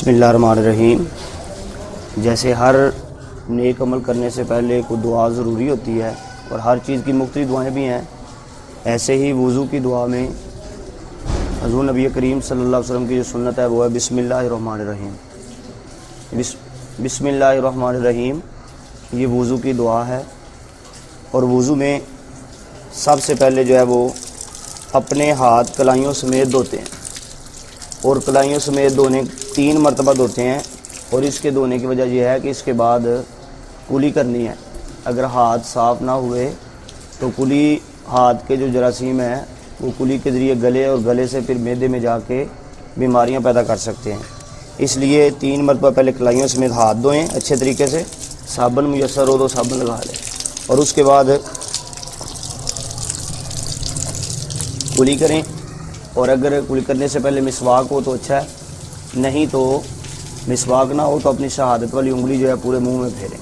بسم اللہ الرحمن الرحیم۔ جیسے ہر نیک عمل کرنے سے پہلے کوئی دعا ضروری ہوتی ہے اور ہر چیز کی مختلف دعائیں بھی ہیں، ایسے ہی وضو کی دعا میں حضور نبی کریم صلی اللہ علیہ وسلم کی جو سنت ہے وہ ہے بسم اللہ الرحمن الرحیم۔ بسم اللہ الرحمن الرحیم یہ وضو کی دعا ہے، اور وضو میں سب سے پہلے جو ہے وہ اپنے ہاتھ کلائیوں سمیت دھوتے ہیں، اور کلائیوں سمیت دھونے 3 مرتبہ دھوتے ہیں، اور اس کے دھونے کی وجہ یہ ہے کہ اس کے بعد کلی کرنی ہے۔ اگر ہاتھ صاف نہ ہوئے تو کلی ہاتھ کے جو جراثیم ہیں وہ کلی کے ذریعے گلے اور گلے سے پھر معدے میں جا کے بیماریاں پیدا کر سکتے ہیں۔ اس لیے 3 مرتبہ پہلے کلائیوں سمیت ہاتھ دھوئیں اچھے طریقے سے، صابن میسر ہو تو صابن لگا لیں، اور اس کے بعد کلی کریں۔ اور اگر کلی کرنے سے پہلے مسواک ہو تو اچھا ہے، نہیں تو مسواک نہ ہو تو اپنی شہادت والی انگلی جو ہے پورے منہ میں پھیریں۔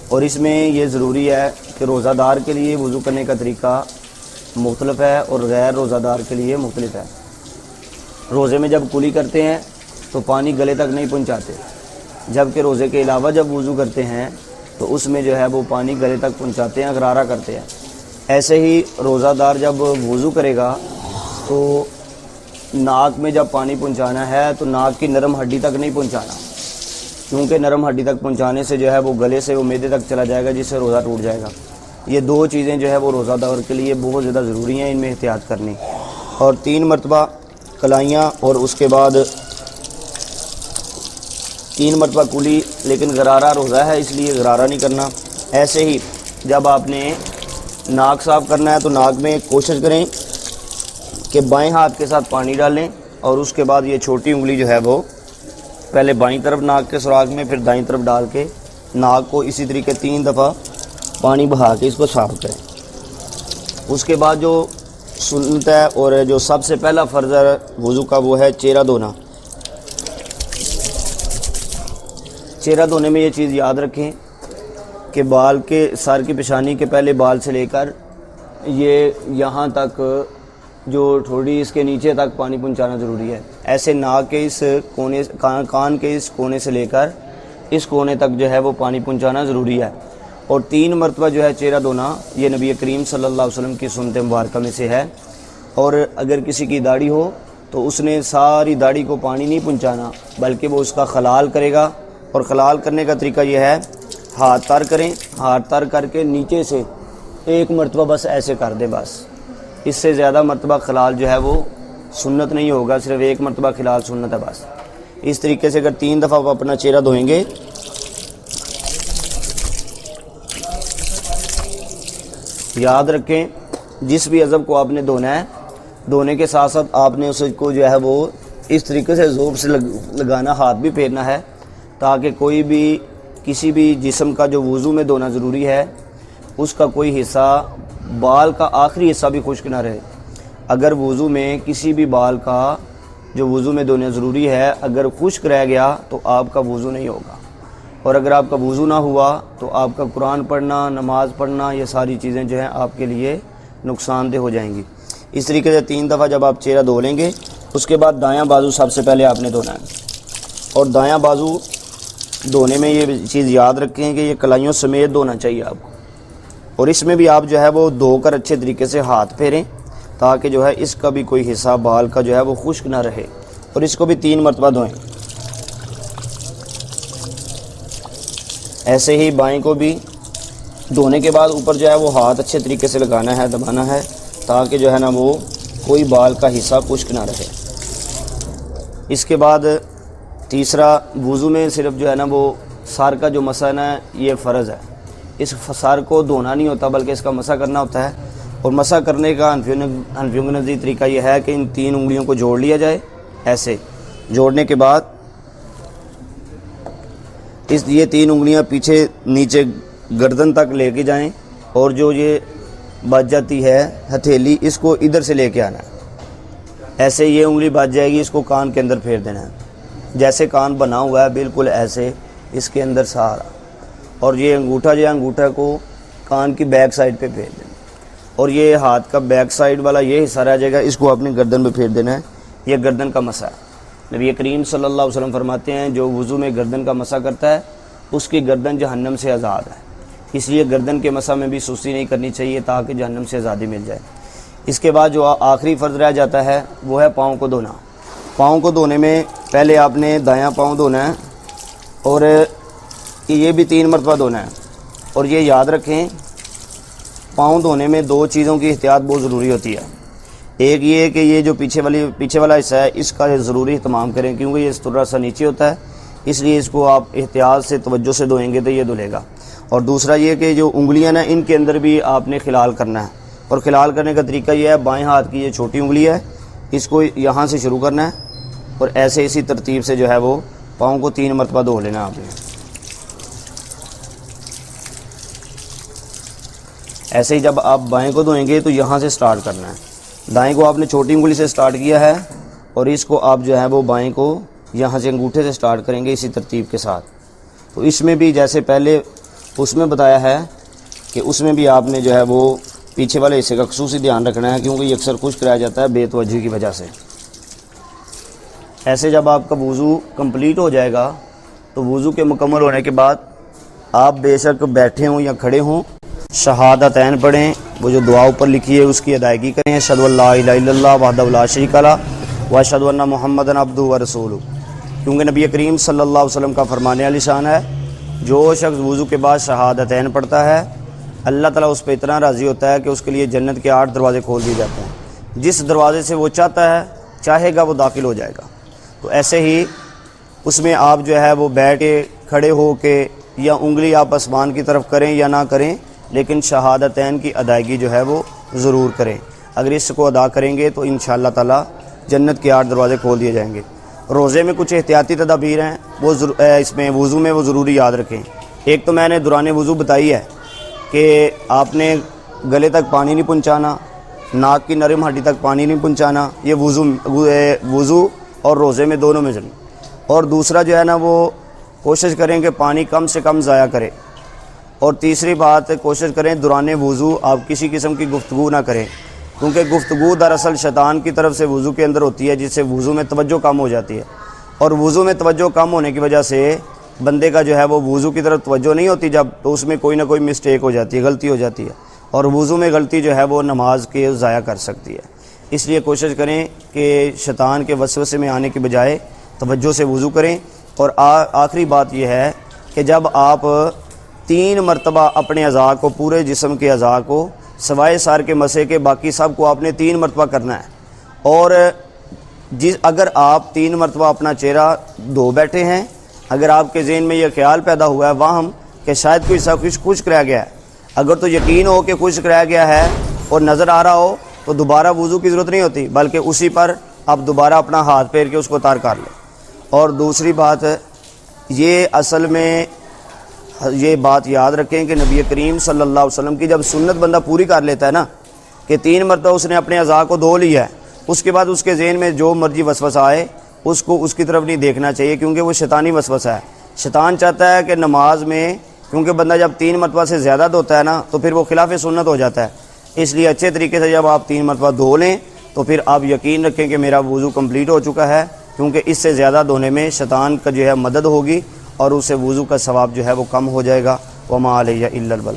اور اس میں یہ ضروری ہے کہ روزہ دار کے لیے وضو کرنے کا طریقہ مختلف ہے اور غیر روزہ دار کے لیے مختلف ہے۔ روزے میں جب کلی کرتے ہیں تو پانی گلے تک نہیں پہنچاتے، جبکہ روزے کے علاوہ جب وضو کرتے ہیں تو اس میں جو ہے وہ پانی گلے تک پہنچاتے ہیں، غرارہ کرتے ہیں۔ ایسے ہی روزہ دار جب وضو کرے گا تو ناک میں جب پانی پہنچانا ہے تو ناک کی نرم ہڈی تک نہیں پہنچانا، کیونکہ نرم ہڈی تک پہنچانے سے جو ہے وہ گلے سے وہ معدے تک چلا جائے گا، جس سے روزہ ٹوٹ جائے گا۔ یہ 2 چیزیں جو ہے وہ روزہ دار کے لیے بہت زیادہ ضروری ہیں، ان میں احتیاط کرنی۔ اور 3 مرتبہ کلائیاں، اور اس کے بعد 3 مرتبہ کلی، لیکن غرارہ روزہ ہے اس لیے غرارہ نہیں کرنا۔ ایسے ہی جب آپ نے ناک صاف کرنا ہے تو ناک میں کوشش کریں کہ بائیں ہاتھ کے ساتھ پانی ڈالیں، اور اس کے بعد یہ چھوٹی انگلی جو ہے وہ پہلے بائیں طرف ناک کے سراغ میں، پھر دائیں طرف ڈال کے ناک کو اسی طریقے 3 دفعہ پانی بہا کے اس کو صاف کریں۔ اس کے بعد جو سنت ہے اور جو سب سے پہلا فرض ہے وضو کا وہ ہے چہرہ دھونا۔ چہرہ دھونے میں یہ چیز یاد رکھیں کہ بال کے سر کی پیشانی کے پہلے بال سے لے کر یہ یہاں تک جو تھوڑی اس کے نیچے تک پانی پہنچانا ضروری ہے۔ ایسے ناک کے اس کونے، کان کے اس کونے سے لے کر اس کونے تک جو ہے وہ پانی پہنچانا ضروری ہے۔ اور 3 مرتبہ جو ہے چہرہ دھونا یہ نبی کریم صلی اللہ علیہ وسلم کی سنت مبارکہ میں سے ہے۔ اور اگر کسی کی داڑھی ہو تو اس نے ساری داڑھی کو پانی نہیں پہنچانا، بلکہ وہ اس کا خلال کرے گا۔ اور خلال کرنے کا طریقہ یہ ہے، ہاتھ تر کریں، ہاتھ تر کر کے نیچے سے 1 مرتبہ بس ایسے کر دیں، بس اس سے زیادہ مرتبہ خلال جو ہے وہ سنت نہیں ہوگا، صرف 1 مرتبہ خلال سنت ہے بس۔ اس طریقے سے اگر 3 دفعہ آپ اپنا چہرہ دھوئیں گے، یاد رکھیں جس بھی عضو کو آپ نے دھونا ہے، دھونے کے ساتھ ساتھ آپ نے اس کو جو ہے وہ اس طریقے سے زور سے لگانا، ہاتھ بھی پھیرنا ہے، تاکہ کوئی بھی کسی بھی جسم کا جو وضو میں دھونا ضروری ہے اس کا کوئی حصہ، بال کا آخری حصہ بھی خشک نہ رہے۔ اگر وضو میں کسی بھی بال کا جو وضو میں دھونا ضروری ہے اگر خشک رہ گیا تو آپ کا وضو نہیں ہوگا، اور اگر آپ کا وضو نہ ہوا تو آپ کا قرآن پڑھنا، نماز پڑھنا، یہ ساری چیزیں جو ہیں آپ کے لیے نقصان دہ ہو جائیں گی۔ اس طریقے سے 3 دفعہ جب آپ چہرہ دھو لیں گے، اس کے بعد دایاں بازو سب سے پہلے آپ نے دھونا ہے۔ اور دایاں بازو دھونے میں یہ چیز یاد رکھیں کہ یہ کلائیوں سمیت دھونا چاہیے آپ کو، اور اس میں بھی آپ جو ہے وہ دھو کر اچھے طریقے سے ہاتھ پھیریں، تاکہ جو ہے اس کا بھی کوئی حصہ بال کا جو ہے وہ خشک نہ رہے، اور اس کو بھی 3 مرتبہ دھوئیں۔ ایسے ہی بائیں کو بھی دھونے کے بعد اوپر جو ہے وہ ہاتھ اچھے طریقے سے لگانا ہے، دبانا ہے، تاکہ جو ہے نا وہ کوئی بال کا حصہ خشک نہ رہے۔ اس کے بعد تیسرا، وضو میں صرف جو ہے نا وہ سر کا جو مسح ہے یہ فرض ہے، اس سر کو دھونا نہیں ہوتا بلکہ اس کا مسح کرنا ہوتا ہے۔ اور مسح کرنے کا حنفیوں کے نزدیک طریقہ یہ ہے کہ ان 3 انگلیوں کو جوڑ لیا جائے، ایسے جوڑنے کے بعد یہ 3 انگلیاں پیچھے نیچے گردن تک لے کے جائیں، اور جو یہ بچ جاتی ہے ہتھیلی اس کو ادھر سے لے کے آنا ہے، ایسے یہ انگلی بچ جائے گی، اس کو کان کے اندر پھیر دینا ہے، جیسے کان بنا ہوا ہے بالکل ایسے اس کے اندر سارا، اور یہ انگوٹھا جو ہے انگوٹھا کو کان کی بیک سائڈ پہ پھیر دینا، اور یہ ہاتھ کا بیک سائڈ والا یہ حصہ رہ جائے گا، اس کو اپنی گردن پہ پھیر دینا ہے۔ یہ گردن کا مسح ہے۔ نبی کریم صلی اللہ علیہ وسلم فرماتے ہیں جو وضو میں گردن کا مسح کرتا ہے اس کی گردن جہنم سے آزاد ہے، اس لیے گردن کے مسح میں بھی سستی نہیں کرنی چاہیے تاکہ جہنم سے آزادی مل جائے۔ اس کے بعد جو آخری فرض رہ جاتا ہے وہ ہے پاؤں کو دھونا۔ پاؤں کو دھونے میں پہلے آپ نے دایاں پاؤں دھونا ہے اور یہ بھی 3 مرتبہ دھونا ہے، اور یہ یاد رکھیں پاؤں دھونے میں 2 چیزوں کی احتیاط بہت ضروری ہوتی ہے۔ ایک یہ کہ یہ جو پیچھے والا حصہ ہے اس کا ضروری اہتمام کریں، کیونکہ یہ تھوڑا سا نیچے ہوتا ہے، اس لیے اس کو آپ احتیاط سے توجہ سے دھوئیں گے تو یہ دھلے گا۔ اور دوسرا یہ کہ جو انگلیاں ہیں ان کے اندر بھی آپ نے خلال کرنا ہے، اور خلال کرنے کا طریقہ یہ ہے بائیں ہاتھ کی یہ چھوٹی انگلی ہے اس کو یہاں سے شروع کرنا ہے اور ایسے اسی ترتیب سے جو ہے وہ پاؤں کو 3 مرتبہ دھو لینا آپ نے۔ ایسے ہی جب آپ بائیں کو دھوئیں گے تو یہاں سے سٹارٹ کرنا ہے، دائیں کو آپ نے چھوٹی انگلی سے سٹارٹ کیا ہے اور اس کو آپ جو ہے وہ بائیں کو یہاں سے انگوٹھے سے سٹارٹ کریں گے اسی ترتیب کے ساتھ۔ تو اس میں بھی جیسے پہلے اس میں بتایا ہے کہ اس میں بھی آپ نے جو ہے وہ پیچھے والے حصے کا خصوصی دھیان رکھنا ہے، کیونکہ یہ اکثر خشک رہ جاتا ہے بے توجہی کی وجہ سے۔ ایسے جب آپ کا وضو کمپلیٹ ہو جائے گا تو وضو کے مکمل ہونے کے بعد آپ بے شک بیٹھے ہوں یا کھڑے ہوں شہادتین پڑھیں، وہ جو دعا اوپر لکھی ہے اس کی ادائیگی کریں، اشہد ان لا الہ الا اللہ وحدہ لا شریک لہ واشہد ان محمدا عبدہ ورسولہ، کیونکہ نبی کریم صلی اللہ علیہ وسلم کا فرمان علی شان ہے جو شخص وضو کے بعد شہادتین پڑھتا ہے اللہ تعالیٰ اس پہ اتنا راضی ہوتا ہے کہ اس کے لیے جنت کے 8 دروازے کھول دیے جاتے ہیں، جس دروازے سے وہ چاہے گا وہ داخل ہو جائے گا۔ تو ایسے ہی اس میں آپ جو ہے وہ بیٹھ کے کھڑے ہو کے یا انگلی آپ آسمان کی طرف کریں یا نہ کریں، لیکن شہادتین کی ادائیگی جو ہے وہ ضرور کریں۔ اگر اس کو ادا کریں گے تو انشاءاللہ تعالیٰ جنت کے 8 دروازے کھول دیے جائیں گے۔ روزے میں کچھ احتیاطی تدابیر ہیں وہ اس میں وضو میں وہ ضروری یاد رکھیں۔ ایک تو میں نے دوران وضو بتائی ہے کہ آپ نے گلے تک پانی نہیں پہنچانا، ناک کی نرم ہڈی تک پانی نہیں پہنچانا، یہ وضو اور روزے میں دونوں میں ضرور۔ اور دوسرا جو ہے نا وہ کوشش کریں کہ پانی کم سے کم ضائع کریں، اور تیسری بات کوشش کریں دوران وضو آپ کسی قسم کی گفتگو نہ کریں، کیونکہ گفتگو دراصل شیطان کی طرف سے وضو کے اندر ہوتی ہے جس سے وضو میں توجہ کم ہو جاتی ہے، اور وضو میں توجہ کم ہونے کی وجہ سے بندے کا جو ہے وہ وضو کی طرف توجہ نہیں ہوتی جب، تو اس میں کوئی نہ کوئی مسٹیک ہو جاتی ہے، غلطی ہو جاتی ہے، اور وضو میں غلطی جو ہے وہ نماز کے ضائع کر سکتی ہے۔ اس لیے کوشش کریں کہ شیطان کے وسوسے میں آنے کے بجائے توجہ سے وضو کریں۔ اور آخری بات یہ ہے کہ جب آپ 3 مرتبہ اپنے اعضاء کو، پورے جسم کے اعضاء کو سوائے سار کے مسے کے باقی سب کو آپ نے 3 مرتبہ کرنا ہے، اور اگر آپ 3 مرتبہ اپنا چہرہ دھو بیٹھے ہیں، اگر آپ کے ذہن میں یہ خیال پیدا ہوا ہے واہم کہ شاید کوئی حصہ خشک رہ گیا ہے، اگر تو یقین ہو کہ خشک رہ گیا ہے اور نظر آ رہا ہو تو دوبارہ وضو کی ضرورت نہیں ہوتی، بلکہ اسی پر آپ دوبارہ اپنا ہاتھ پھیر کے اس کو تار کر لیں۔ اور دوسری بات یہ اصل میں یہ بات یاد رکھیں کہ نبی کریم صلی اللہ علیہ وسلم کی جب سنت بندہ پوری کر لیتا ہے نا کہ 3 مرتبہ اس نے اپنے اعضاء کو دھو لیا ہے، اس کے بعد اس کے ذہن میں جو مرضی وسوسہ آئے اس کو اس کی طرف نہیں دیکھنا چاہیے، کیونکہ وہ شیطانی وسوسہ ہے۔ شیطان چاہتا ہے کہ نماز میں، کیونکہ بندہ جب 3 مرتبہ سے زیادہ دھوتا ہے نا تو پھر وہ خلاف سنت ہو جاتا ہے، اس لیے اچھے طریقے سے جب آپ 3 مرتبہ دھو لیں تو پھر آپ یقین رکھیں کہ میرا وضو کمپلیٹ ہو چکا ہے، کیونکہ اس سے زیادہ دھونے میں شیطان کا جو ہے مدد ہوگی اور اسے وضو کا ثواب جو ہے وہ کم ہو جائے گا۔ وما علیہ الا البلاغ۔